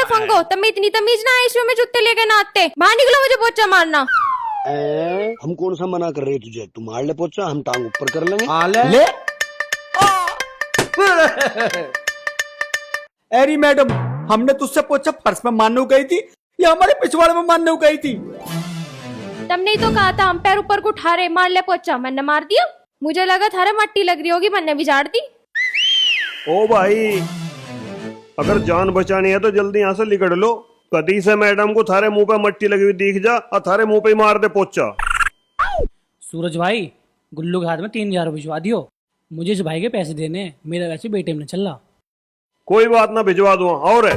फंगो, तब में इतनी तमीज ना आईसीयू में जूते लेके नाचते। बाहर निकलो, मुझे पोछा मारना। हम कौन सा मना कर रहे हैं तुझे? तू मार ले पोछा, हम टांग ऊपर कर लेंगे। ले अरे मैडम, हमने तुझसे पोछा फर्श में मारने को कही थी या हमारे पिछवाड़े में मारने को कही थी? तुमने ही तो कहा था हम पैर ऊपर को उठा रहे, मार ले पोछा। मैंने मार दिया, मुझे लगा थारे मट्टी लग रही होगी, मैंने भी झाड़ दी। ओ भाई, अगर जान बचानी है तो जल्दी यहाँ से निकल लो। कदी से मैडम को थारे मुंह पे मट्टी लगी हुई दिख जा और थारे मुंह पे ही मार दे पोछा। सूरज भाई, गुल्लू के हाथ में 3000 रुपये भिजवा दियो। मुझे इस भाई के पैसे देने हैं, मेरा वैसे बेटे में चल रहा। कोई बात ना, भिजवा दूंगा। और है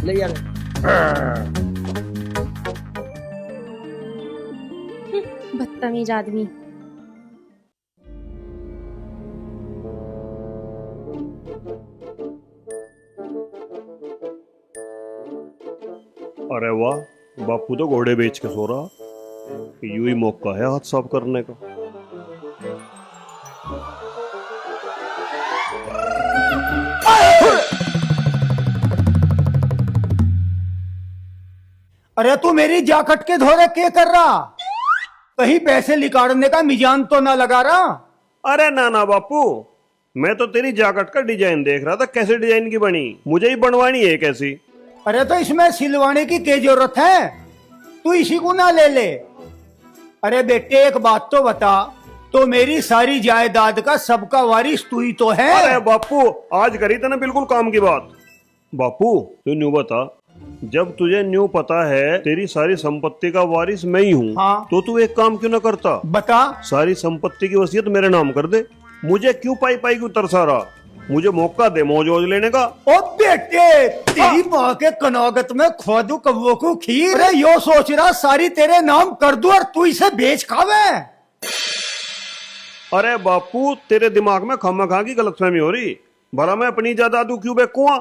ले यार। बदतमीज आदमी। अरे वाह, बापू तो घोड़े बेच के सो रहा। यूं ही मौका है हाथ साफ करने का। अरे तू मेरी जाकट के धोरे क्या कर रहा? कहीं पैसे निकालने का मिजान तो ना लगा रहा? अरे ना ना बापू, मैं तो तेरी जैकेट का डिजाइन देख रहा था, कैसे डिजाइन की बनी। मुझे ही बनवानी है कैसी। अरे तो इसमें सिलवाने की क्या जरूरत है? तू इसी को ना ले ले। अरे बेटे, एक बात तो बता, तो मेरी सारी जायदाद का सबका वारिस तू ही तो है। अरे बापू, आज करी तूने बिल्कुल काम की बात। बापू तू न्यू बता, जब तुझे न्यू पता है तेरी सारी संपत्ति का वारिस मैं ही हूँ, हाँ। तो तू एक काम क्यों ना करता? बता। सारी संपत्ति की वसीयत मेरे नाम कर दे। मुझे क्यों पाई पाई क्यों तरसा रहा? मुझे मौका दे मौज वोज लेने का। ओ बेटे, तेरी माँ के कनागत में खवा दूं कब्बों को खीर। अरे यो सोच रहा सारी तेरे नाम कर दूं और तू इसे बेच खावे। अरे बापू, तेरे दिमाग में खामखा की गलतफहमी हो रही। भला मैं अपनी जायदाद क्यों बेचूंगा?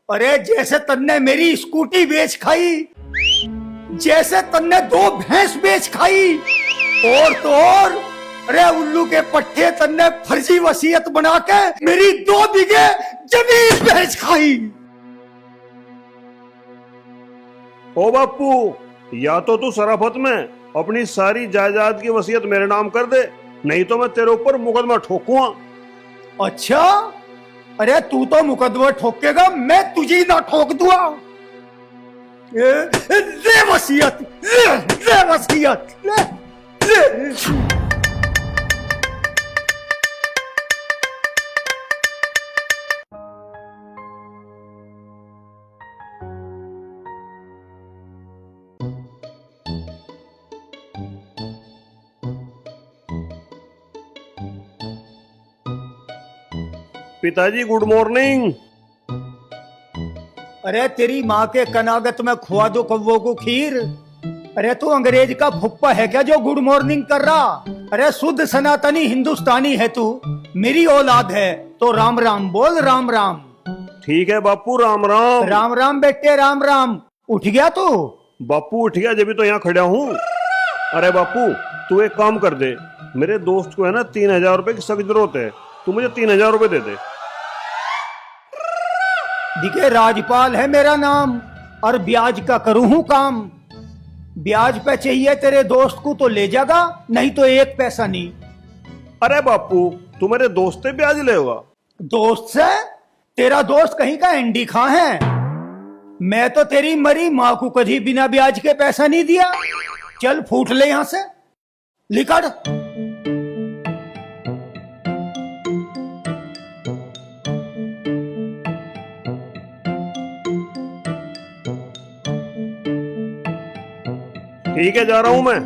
अरे जैसे तन्ने मेरी स्कूटी बेच खाई, जैसे तन्ने 2 भैंस बेच खाई, और तो और अरे उल्लू के पट्टे तन्ने फर्जी वसीयत बना के मेरी 2 बीघे जमीन बेच खाई। ओ बापू, या तो तू शराफत में अपनी सारी जायदाद की वसीयत मेरे नाम कर दे, नहीं तो मैं तेरे ऊपर मुकदमा ठोकूंगा। अच्छा, अरे तू तो मुकदमा ठोकेगा, मैं तुझे ना ठोक दूंगा। ले वसीयत, ले वसीयत, ले। पिताजी गुड मॉर्निंग। अरे तेरी माँ के कनागत में खुआ दो कौवों को खीर। अरे तू अंग्रेज का फुप्पा है क्या जो गुड मॉर्निंग कर रहा? अरे शुद्ध सनातनी हिंदुस्तानी है तू, मेरी औलाद है, तो राम राम बोल, राम राम। ठीक है बापू, राम राम। राम राम बेटे, राम राम। उठ गया तू? बापू उठ गया, जब तो यहाँ खड़ा हूँ। अरे बापू, तू एक काम कर दे, मेरे दोस्त को है ना 3000 रुपए की सख्त जरूरत है, तू मुझे 3000 रुपए दे दे। दिखे राजपाल है मेरा नाम, और ब्याज का करूं हूं काम। ब्याज पे चाहिए तेरे दोस्त को तो ले जागा, नहीं तो 1 पैसा नहीं। अरे बापू, तू मेरे दोस्त से ब्याज लेगा? दोस्त से? तेरा दोस्त कहीं का एंडी खां है? मैं तो तेरी मरी माँ को कभी बिना ब्याज के पैसा नहीं दिया। चल फूट ले यहां से, लिकड़। ठीक है, जा रहा हूं मैं।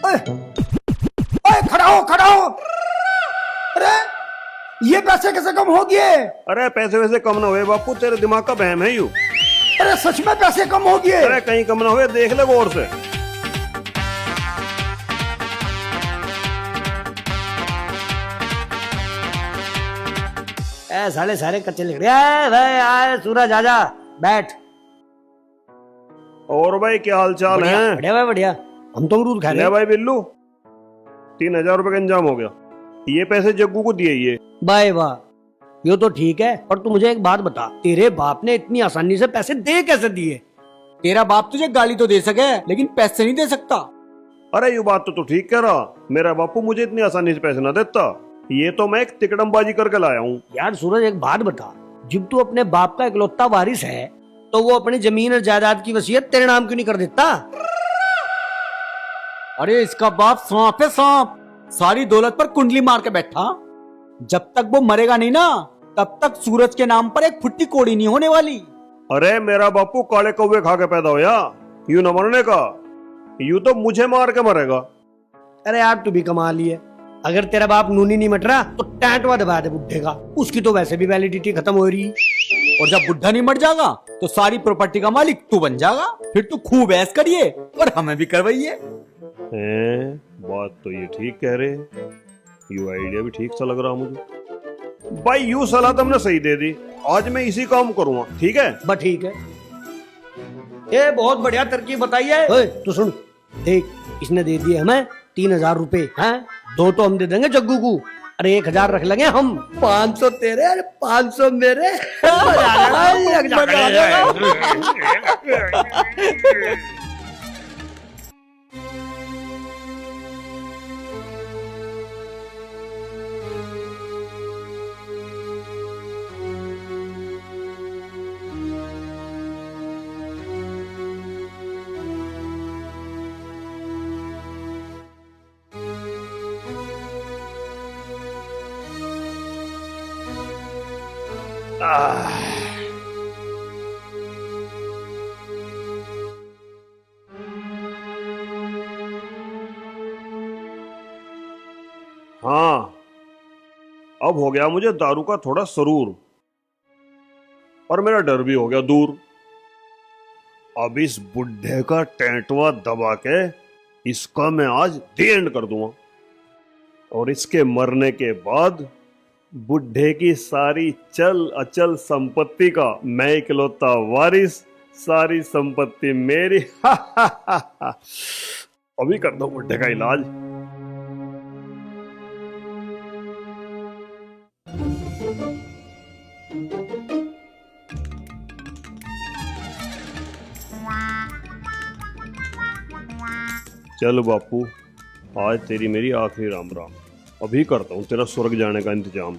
ओए, ओए, खड़ा हो, खड़ा हो। अरे ये पैसे कैसे कम हो गए? अरे पैसे वैसे कम ना हुए बापू, तेरे दिमाग का बहम है यू। अरे सच में पैसे कम हो गए? अरे कहीं कम ना हुए, देख ले गौर से। साले सारे कच्चे लिख रहे भाई। आए सूरज, आजा बैठ। और भाई क्या हाल चाल है? बढ़िया भाई, बढ़िया। हम तो अमरूद खा रहे ले हैं। भाई बिल्लू, 3000 रुपए का इंतजाम हो गया। ये पैसे जग्गू को दिए। ये बाय वाह, यो तो ठीक है, पर तू मुझे एक बात बता, तेरे बाप ने इतनी आसानी से पैसे दे कैसे दिए? तेरा बाप तुझे गाली तो दे सके, लेकिन पैसे नहीं दे सकता। अरे ये बात तो तू ठीक कह रहा, मेरा बापू मुझे इतनी आसानी से पैसे ना देता। ये तो मैं एक तिकड़मबाजी करके लाया हूँ। यार सूरज एक बात बता, जब तू अपने बाप का इकलौता वारिस है तो वो अपनी जमीन और जायदाद की वसीयत तेरे नाम क्यों नहीं कर देता? अरे इसका बाप सांप है, सांप। सारी दौलत पर कुंडली मार के बैठा। जब तक वो मरेगा नहीं ना, तब तक सूरज के नाम पर एक फुट्टी कोड़ी नहीं होने वाली। अरे मेरा बापू काले कौवे खा के पैदा होया, यूं न मरने का। यूं तो मुझे मार के मरेगा। अरे यार तू भी कमाल ही है, अगर तेरा बाप नूनी नहीं मट रहा तो टैटवा दबा दे बुड्ढे का, उसकी तो वैसे भी वैलिडिटी खत्म हो रही है। और जब बुढ़ा नहीं मर जाएगा तो सारी प्रॉपर्टी का मालिक तू बन जाएगा। फिर तू खूब ऐश करिए और हमें भी करवाइए। बात तो ये ठीक कह रहे हैं, यू आइडिया भी ठीक सा लग रहा मुझे। भाई यू सलाह तुमने सही दे दी, आज मैं इसी काम करूंगा। ठीक है बस ठीक है, ये बहुत बढ़िया तरकीब बताई है। ओए तू सुन, देख इसने दे दिए हमें 3,000 रुपए हैं, 2 तो हम दे देंगे जग्गू को, अरे 1,000 रख लेंगे हम, 500 तेरे, अरे 500 मेरे। हाँ, अब हो गया मुझे दारू का थोड़ा सरूर, और मेरा डर भी हो गया दूर। अब इस बुढ़े का टेंटवा दबा के इसका मैं आज दी एंड कर दूंगा, और इसके मरने के बाद बुढ़े की सारी चल अचल संपत्ति का मैं इकलौता वारिस, सारी संपत्ति मेरी। अभी कर दो बुढ़े का इलाज। चल बापू, आज तेरी मेरी आखिरी राम राम। अभी करता हूँ तेरा स्वर्ग जाने का इंतजाम।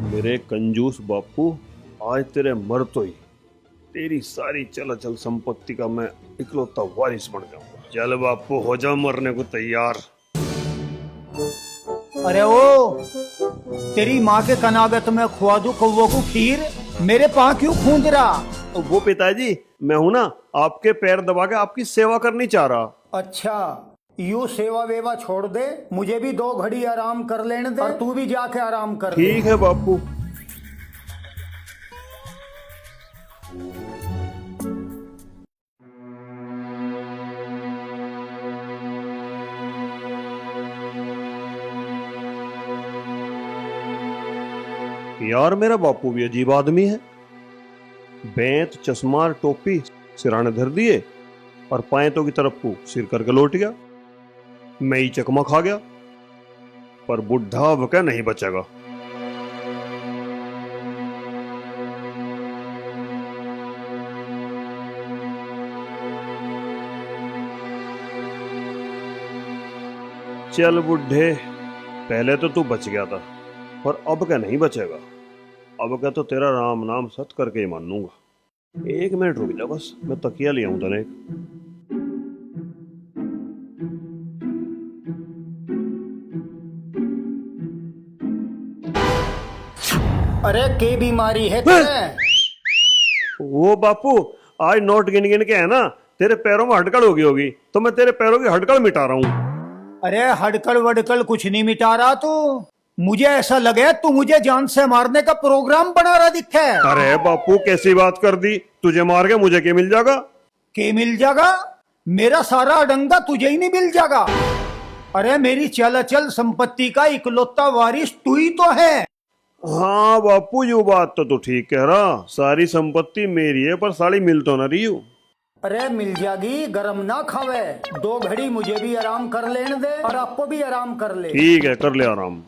मेरे कंजूस बापू, आज तेरे मर तो ही तेरी सारी चल अचल संपत्ति का मैं इकलौता वारिस बन जाऊंगा। चल बापू, हो जा मरने को तैयार। अरे ओ, तेरी माँ के कनागत में खुआ दूं कौवों को खीर, मेरे पाँव क्यों खूंद रहा? वो पिताजी, मैं हूं ना, आपके पैर दबा के आपकी सेवा करनी चाह रहा। अच्छा, यू सेवा वेवा छोड़ दे, मुझे भी 2 घड़ी आराम कर लेने दे, और तू भी जाके आराम कर। ठीक है बापू। यार मेरा बापू भी अजीब आदमी है। बेंत, चश्मा, टोपी सिराने धर दिए और पायतों की तरफ को सिर करके लौट गया। मैं ही चकमा खा गया, पर बुढ़ा अब क्या नहीं बचेगा। चल बुढ़े, पहले तो तू बच गया था, पर अब क्या नहीं बचेगा। अब क्या तो तेरा राम नाम सत करके ही मानूंगा। 1 मिनट रुक जा बस, मैं तकिया ले आऊं तने। अरे के बीमारी है तेरे? वो बापू, आज नोट गिन गिन के है ना, तेरे पैरों में हड़कड़ हो गई होगी, तो मैं तेरे पैरों की हड़कड़ मिटा रहा हूँ। अरे हड़कड़ वड़कड़ कुछ नहीं मिटा रहा तू, मुझे ऐसा लगे तू मुझे जान से मारने का प्रोग्राम बना रहा दिखे। अरे बापू, कैसी बात कर दी, तुझे मार के मुझे क्या मिल जाएगा? के मिल जाएगा? मेरा सारा अडंगा तुझे ही नहीं मिल जाएगा। अरे मेरी चल अचल संपत्ति का इकलौता वारिस तू ही तो है। हाँ बापू, ये बात तो तू ठीक कह रहा, सारी संपत्ति मेरी है, पर साली मिल तो ना रही हूँ। अरे मिल जागी, गरम ना खावे। 2 घड़ी मुझे भी आराम कर लेने दे और आपको भी आराम कर ले। ठीक है, कर ले आराम।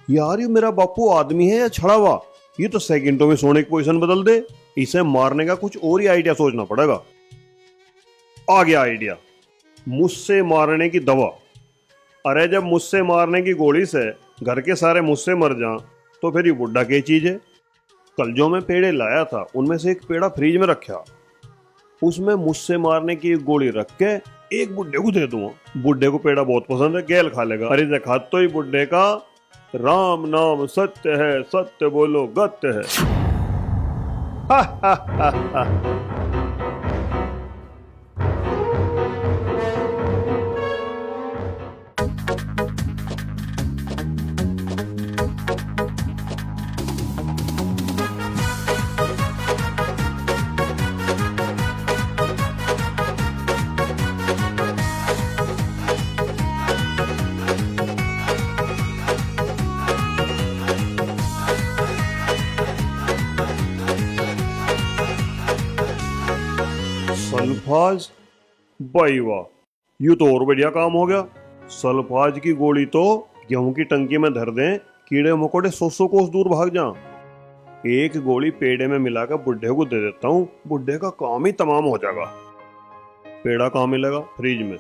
यार ये मेरा बापू आदमी है या छड़ा हुआ? ये तो सेकंडों में सोने की पोजीशन बदल दे। इसे मारने का कुछ और ही आइडिया सोचना पड़ेगा। आ गया आइडिया, मुझसे मारने की दवा। अरे जब मुझसे मारने की गोली से घर के सारे मुझसे मर जाएं तो फिर ये बुड्ढा क्या चीज है? कल जो मैं पेड़े लाया था उनमें से एक पेड़ा फ्रिज में रखा, उसमें मुझसे मारने की एक गोली रख के एक बुड्ढे को दे दूंगा। बुड्ढे को पेड़ा बहुत पसंद है, गैल खा लेगा। अरे देखा तो ही बुड्ढे का राम नाम सत्य है, सत्य बोलो गत्य है। हा हा हा हा। सल्फाज, भाई वाह, यूं तो और बढ़िया काम हो गया। सल्फाज की गोली तो गेहूं की टंकी में धर दें, कीड़े मकोड़े 100 कोस दूर भाग जाएं। एक गोली पेड़े में मिलाकर बुड्ढे को दे देता हूं, बुड्ढे का काम ही तमाम हो जाएगा। पेड़ा कहाँ मिलेगा? फ्रिज में।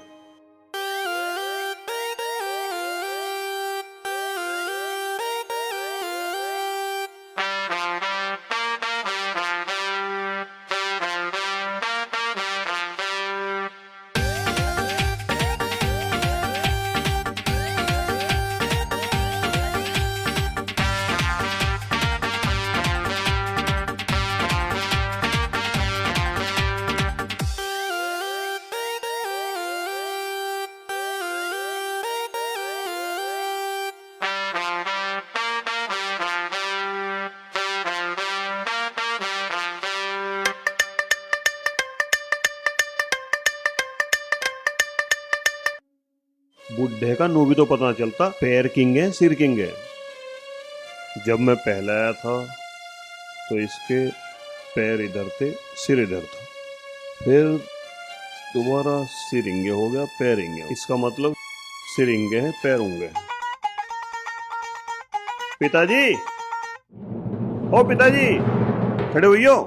बुड्ढे का नू भी तो पता चलता, पैर किंग है सिर किंग है। जब मैं पहले आया था तो इसके पैर इधर थे, सिर इधर था, फिर दोबारा सिर इंगे हो गया, पैर इंगे। इसका मतलब सिर इंगे है, पैर उंगे। पिताजी, ओ पिताजी, खड़े हुई हो?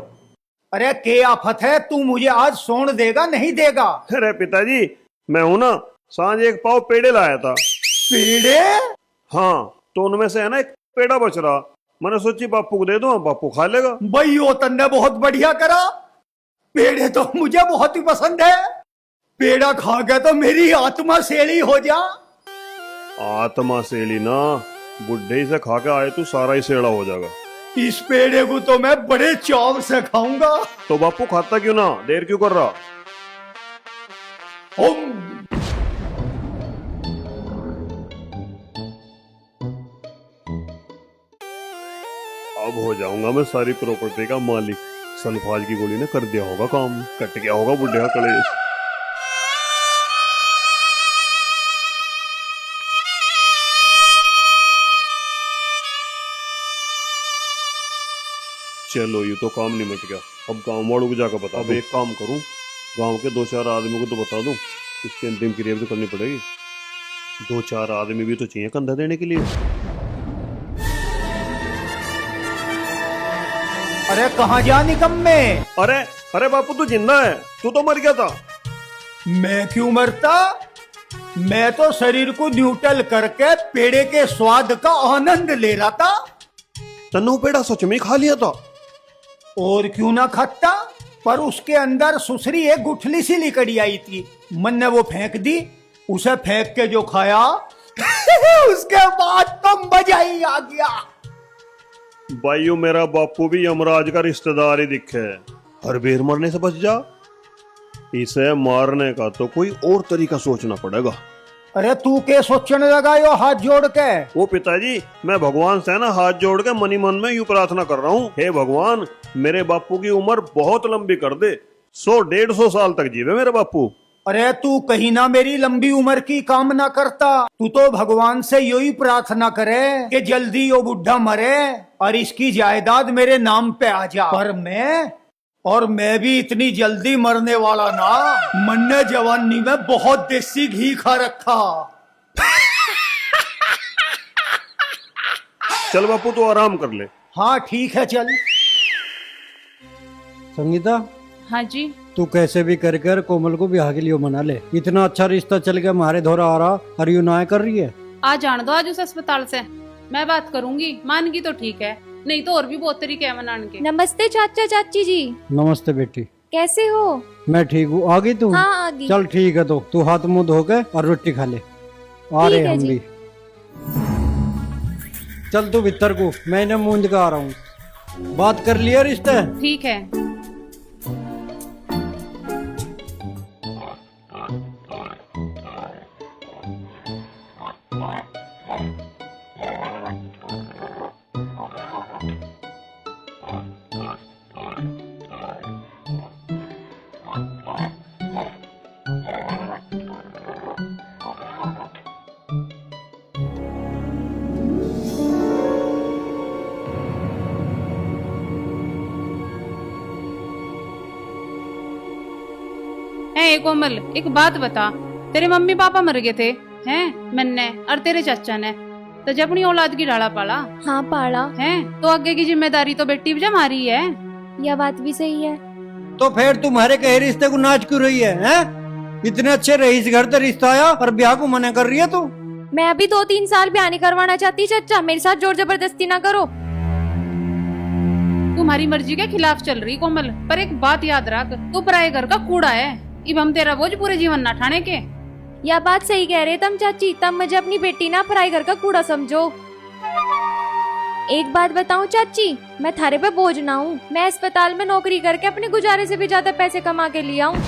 अरे के आफत है, तू मुझे आज सोने देगा नहीं देगा? अरे पिताजी, मैं हूं ना, सांझ एक पाव पेड़े लाया था। पेड़े? हाँ, तो उनमें से है ना एक पेड़ा बच रहा, मैंने सोची बापू को दे दूं, बापू खा लेगा। भाई वो तन्ने बहुत बढ़िया करा। पेड़े तो मुझे बहुत ही पसंद है। पेड़ा खा के तो मेरी आत्मा सेली हो जा। आत्मा सेली ना, बुड्ढे से खा के आए तो सारा ही सेड़ा हो जाएगा। इस पेड़े को तो मैं बड़े चाव से खाऊंगा। तो बापू खाता क्यों ना, देर क्यों कर रहा? अब हो जाऊंगा मैं सारी प्रॉपर्टी का मालिक। सल्फाज की गोली ने कर दिया होगा काम, कट गया होगा बुढ़े का कलेश। चलो ये तो काम निमट गया। अब गांव वालों को जाकर बता। अब एक काम करूं, गांव के 2-4 आदमी को तो बता दूं, इसकी अंतिम क्रिया भी तो करनी पड़ेगी। 2-4 आदमी भी तो चाहिए कंधा देने के लिए। अरे कहाँ जा निकम्मे? अरे अरे बापू तू जिंदा है, तू तो मर गया था। मैं क्यों मरता? मैं तो शरीर को न्यूट्रल करके पेड़े के स्वाद का आनंद ले रहा था। तन्नू पेड़ा सच में खा लिया था? और क्यों ना खाता, पर उसके अंदर सुसरी एक गुठली सी लिकड़ी आई थी, मन ने वो फेंक दी। उसे फेंक के जो खाया उसके बाद तो मजा ही आ गया। भाइयों मेरा बापू भी यमराज का रिश्तेदार ही दिखे, हर बेर मरने से बच जा। इसे मारने का तो कोई और तरीका सोचना पड़ेगा। अरे तू के सोचने लगा यो हाथ जोड़ के? वो पिताजी, मैं भगवान से ना हाथ जोड़ के मनी मन में यूं प्रार्थना कर रहा हूँ, हे भगवान मेरे बापू की उम्र बहुत लंबी कर दे, 100-150 साल तक जीवे मेरे बापू। अरे तू कहीं ना मेरी लंबी उम्र की कामना करता, तू तो भगवान से यही प्रार्थना करे कि जल्दी वो बुढ़ा मरे और इसकी जायदाद मेरे नाम पे आ जा। पर मैं भी इतनी जल्दी मरने वाला ना, मन्ने जवानी में बहुत देसी घी खा रखा। चल बापू तू आराम कर ले। हाँ ठीक है चल। संगीता, हाँ जी। तू कैसे भी कर कर कोमल को ब्याह के लिए मना ले। इतना अच्छा रिश्ता चल के हमारे धोरा आ रहा और यू ना कर रही है। आ जान दो आज उस अस्पताल से, मैं बात करूंगी, मानगी तो ठीक है, नहीं तो और भी बहुत तरीके हैं मनाने के। नमस्ते चाचा चाची जी। नमस्ते बेटी, कैसे हो? मैं ठीक हूँ। आ गई तू? हाँ आ गई। चल ठीक है, तो तू हाथ मुंह धो के और रोटी खा ले। आ रहे ठीक है हम जी। भी। चल तू भीतर को, मैं इन्हें मूंद का आ रहा हूँ। बात कर लिया रिश्ते? ठीक है। ए कोमल, एक बात बता, तेरे मम्मी पापा मर गए थे हैं, मन्ने और तेरे चाचा ने, तो जब अपनी औलाद की डाला पाला हाँ पाला है, तो आगे की जिम्मेदारी तो बेटी भी हमारी है। यह बात भी सही है। तो फिर तुम्हारे कहे रिश्ते को नाच क्यों रही है? इतने अच्छे रईस घर से रिश्ता आया और ब्याह को मना कर रही है तू? मैं अभी 2-3 साल ब्याह नहीं करवाना चाहती चाचा, मेरे साथ जोर जबरदस्ती ना करो। तुम्हारी मर्जी के खिलाफ चल रही कोमल, पर एक बात याद रख, तू पराये घर का कूड़ा है, इब हम तेरा बोझ पूरे जीवन ना ठाने के। यह बात सही कह रहे तुम चाची, तब मुझे अपनी बेटी ना पराई घर का कूड़ा समझो। एक बात बताऊं चाची, मैं थारे पे बोझ ना हूँ, मैं अस्पताल में नौकरी करके अपने गुजारे से भी ज्यादा पैसे कमा के लिया हूँ।